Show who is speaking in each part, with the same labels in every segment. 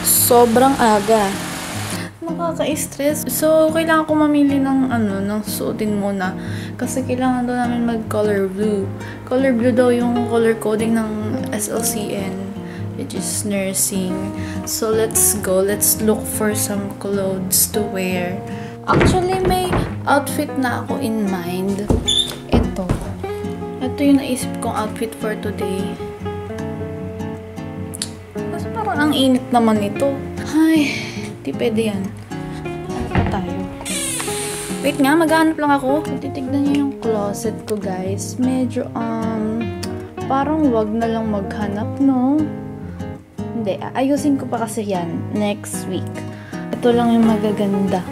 Speaker 1: sobrang aga. Nakaka-stress. So, kailangan ko mamili ng ng suotin muna. Kasi kailangan daw namin mag-color blue. Color blue daw yung color coding ng SLCN, which is nursing. So, let's go. Let's look for some clothes to wear. Actually, may outfit na ako in mind. Ito yung naisip kong outfit for today. Kasi parang ang init naman ito. Ay, di pwede yan. Ano pa tayo? Wait nga, maghanap lang ako. Titignan niyo yung closet ko, guys. Medyo, parang wag na lang maghanap, no? Hindi, ayusin ko pa kasi yan next week. Ito lang yung magaganda.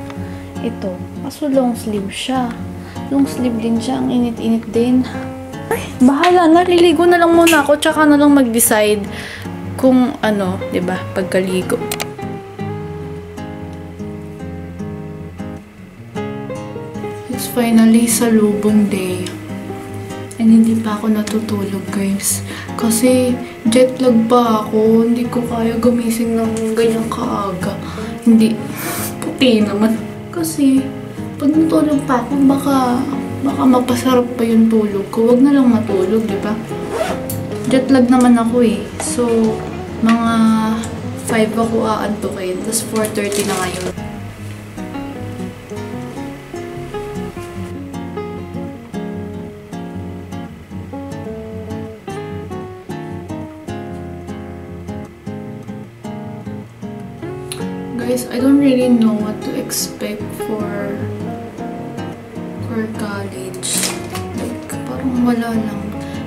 Speaker 1: Ito, kaso long sleeve siya. Long sleeve din siya, ang init-init din. Ay, bahala na, liligo na lang muna ako, tsaka na lang mag-decide kung ano, 'di ba, pagkaligo. It's finally salubong day. And hindi pa ako natutulog, guys. Kasi jet lag pa ako, hindi ko kaya gumising ng ganyang kaaga. Hindi, puti naman. Kasi pag natulog pa ako, baka mapasarap pa yung tulog ko. Huwag na lang matulog, di ba? Jet lag naman ako eh. So, mga 5 ako aantukin. Tapos 4:30 na ngayon. Guys, I don't really know what to expect for college. Like, parang wala lang.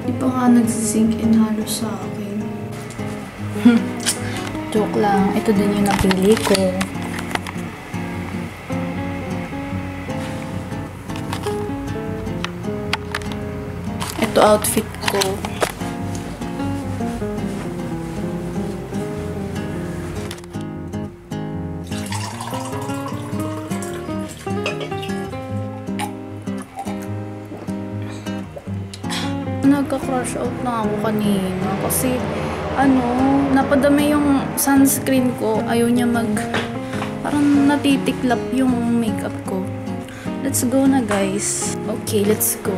Speaker 1: Di pa nga nagsisink in halos sa akin. Joke lang. Ito din yung napili ko. Ito outfit ko. Nagka-crush out na ako kanina kasi napadami yung sunscreen ko. Ayaw niya parang natitiklap yung makeup ko. Let's go na, guys. Okay, let's go.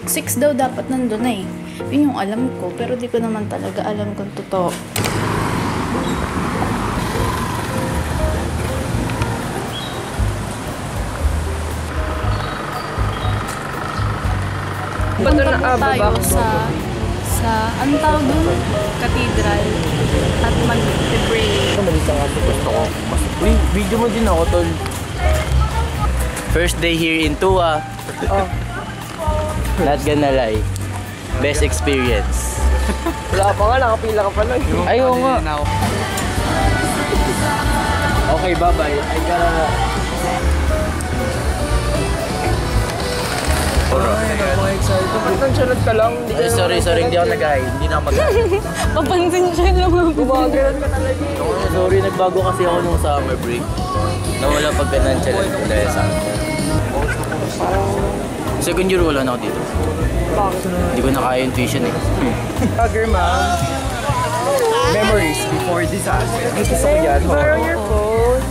Speaker 1: 6 daw dapat nandun na eh. Yun yung alam ko, pero di ko naman talaga alam kung totoo. Punta tayo sa anong tawag doon? Cathedral at mag-pray.
Speaker 2: Malita nga ito. Gusto ko. Uy, video mo din ako, tol. First day here in Tua. Oh. Not gonna lie. Best experience.
Speaker 3: Wala pa nga, nakapila ka pa lang.
Speaker 2: Ayaw nga. Okay, bye-bye. I gotta...
Speaker 3: Pagtansyalad ka lang.
Speaker 2: Sorry, hindi ako nag-high. Hindi na ako mag-high.
Speaker 1: Papansin siya lang.
Speaker 3: Gumagalan ka talaga.
Speaker 2: Sorry, nagbago kasi ako nung summer break. Nawala pagka-nonchalant ko dahil sa akin. Second year wala na ako dito.
Speaker 3: Bakit?
Speaker 2: Hindi ko na kaya yung tuition eh.
Speaker 3: Girl, ma'am. Memories before disaster. Dito sa kuyan. Borrow your phone.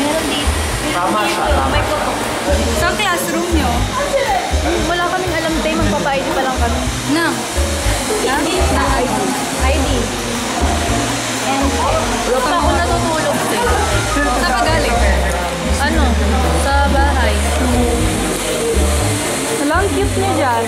Speaker 1: Meron dito.
Speaker 2: Tama siya.
Speaker 1: Sa classroom nyo? Wala kaming alam tayo, magpapa-ID pa lang kami. Na ID. ID. And, wala pa ako natutulog sa'yo. Sa kagaling? Sa bahay. Wala, ang cute niya dyan.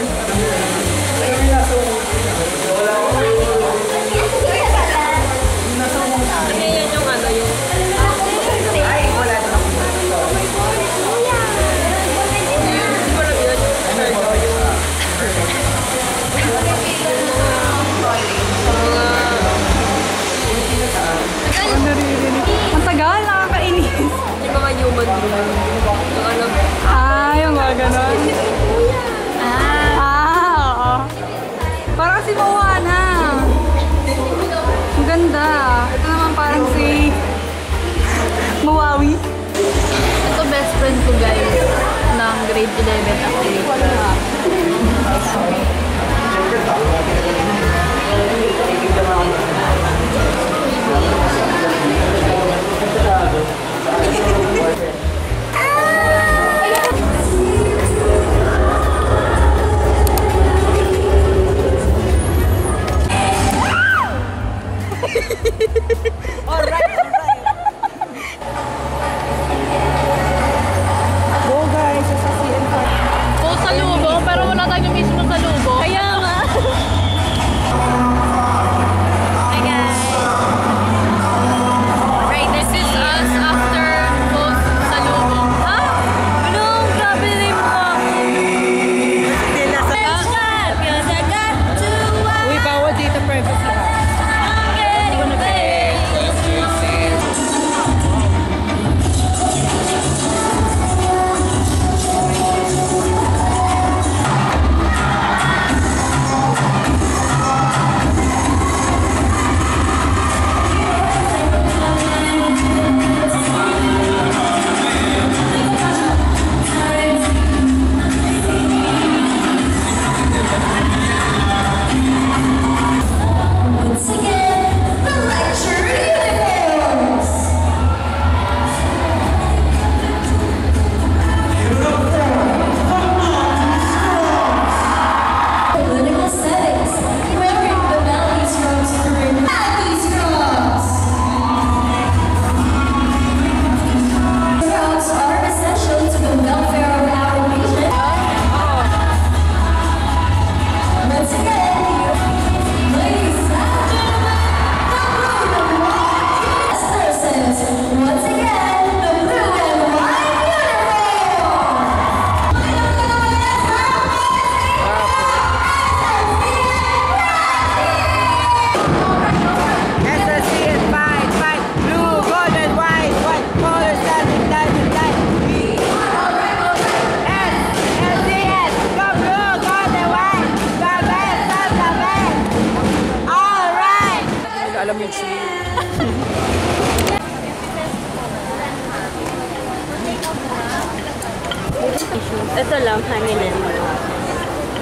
Speaker 1: Ang tagal, nakakainis.
Speaker 4: Yung mga human being.
Speaker 1: Yung mga ganon. Oo. Parang si Moana. Ang ganda. Ito naman parang si Mawawi. Ito best friend ko, guys, ng grade 11 activity.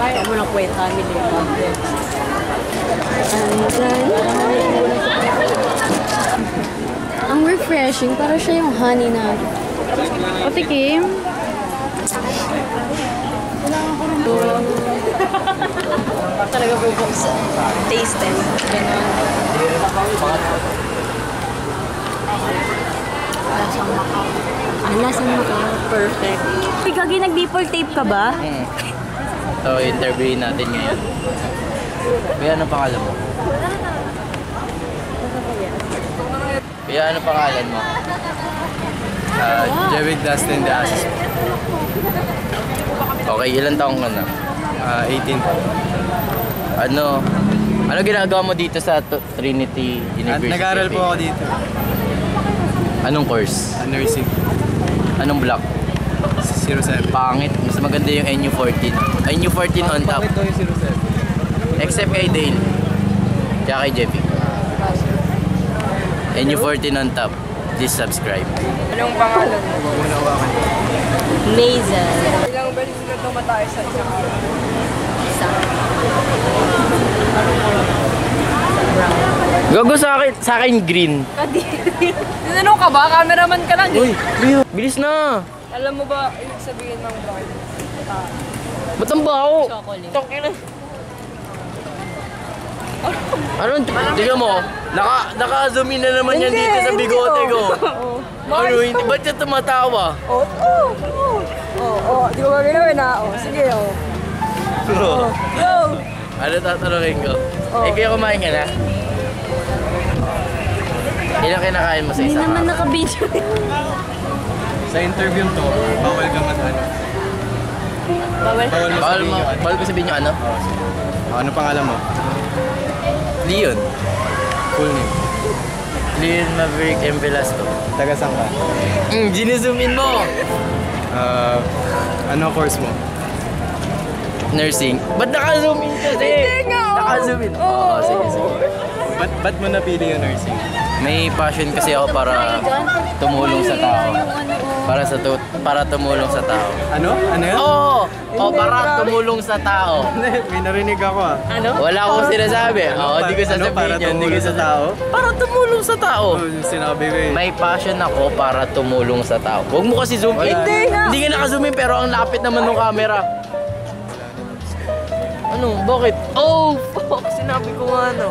Speaker 4: Kaya mo lang kwenta, family. Ang refreshing, para siya yung honey na.
Speaker 1: O, tikim.
Speaker 4: Talaga bubok sa taste and gano'n. Lasang maka. Perfect. Gagi, nag-dipple tape ka ba?
Speaker 2: So, interviewin natin ngayon. Kuya, ano pangalan mo? Kuya, ano pangalan mo?
Speaker 3: Jevig Dustin de Asis.
Speaker 2: Okay, ilan taong ka na?
Speaker 3: 18 po.
Speaker 2: Ano ginagawa mo dito sa Trinity University?
Speaker 3: Nag-aaral po ako dito.
Speaker 2: Anong course?
Speaker 3: Nursing.
Speaker 2: Anong block?
Speaker 3: 07.
Speaker 2: Pangit. Mas maganda yung NU14. NU14 on top.
Speaker 3: Bakit daw yung 07?
Speaker 2: Except kay Dale. Tsaka kay Jeffy. NU14 on top. Please subscribe.
Speaker 4: Anong pangalan mo?
Speaker 3: Huwag mo na hawakan.
Speaker 4: Mazel.
Speaker 5: Ilang beses na tumatay sa isang araw?
Speaker 2: Gago sa akin green.
Speaker 5: Tinanong ka ba? Cameraman ka lang.
Speaker 2: Uy, Leo, bilis na.
Speaker 5: Alam mo ba, ibig sabihin ng bakit?
Speaker 2: Ba't ang baho?
Speaker 4: Chocolate.
Speaker 2: Tokina. Ano? Tignan mo. Naka-zoom in na naman yan dito sa bigote ko. Ano, hindi ba't siya tumatawa?
Speaker 5: Di ko ba ginawa na? Sige,
Speaker 2: Ano tatanungin ko? Eh, kaya kumain ka na? Ilang kinakain mo sa
Speaker 4: Hindi
Speaker 2: isang
Speaker 4: naman
Speaker 2: araw?
Speaker 4: naka-video.
Speaker 3: Sa interview to, bawal ka mag-ano.
Speaker 4: Bawal.
Speaker 3: Bawal mo sabihin yung ano.
Speaker 2: Bawal ko sabihin yung ano?
Speaker 3: Ano pangalan mo?
Speaker 2: Leon.
Speaker 3: Full name.
Speaker 2: Leon Maverick M. Velasco.
Speaker 3: Taga saan ka?
Speaker 2: Ginuzoom in mo!
Speaker 3: Ano course mo?
Speaker 2: Nursing. Ba't naka-zoom in kasi? Hindi nga! Naka-zoom in. Oo, sige.
Speaker 3: Ba't mo napili yung nursing?
Speaker 2: May passion kasi ako para tumulong sa tao. Para tumulong sa tao.
Speaker 3: Ano? Ano yun?
Speaker 2: Oo! Para tumulong sa tao.
Speaker 3: May narinig ako
Speaker 2: Wala akong sinasabi. Hindi ko sasabihin
Speaker 3: para
Speaker 2: yun.
Speaker 3: tumulong sa tao?
Speaker 2: Para tumulong sa tao.
Speaker 3: Yung sinabi ko eh.
Speaker 2: May passion ako para tumulong sa tao. Huwag mo kasi zoom in. Hindi ka naka-zoom in pero ang lapit naman ng camera. Ano? Bakit? Oh! Fuck! Sinabi ko nga ano.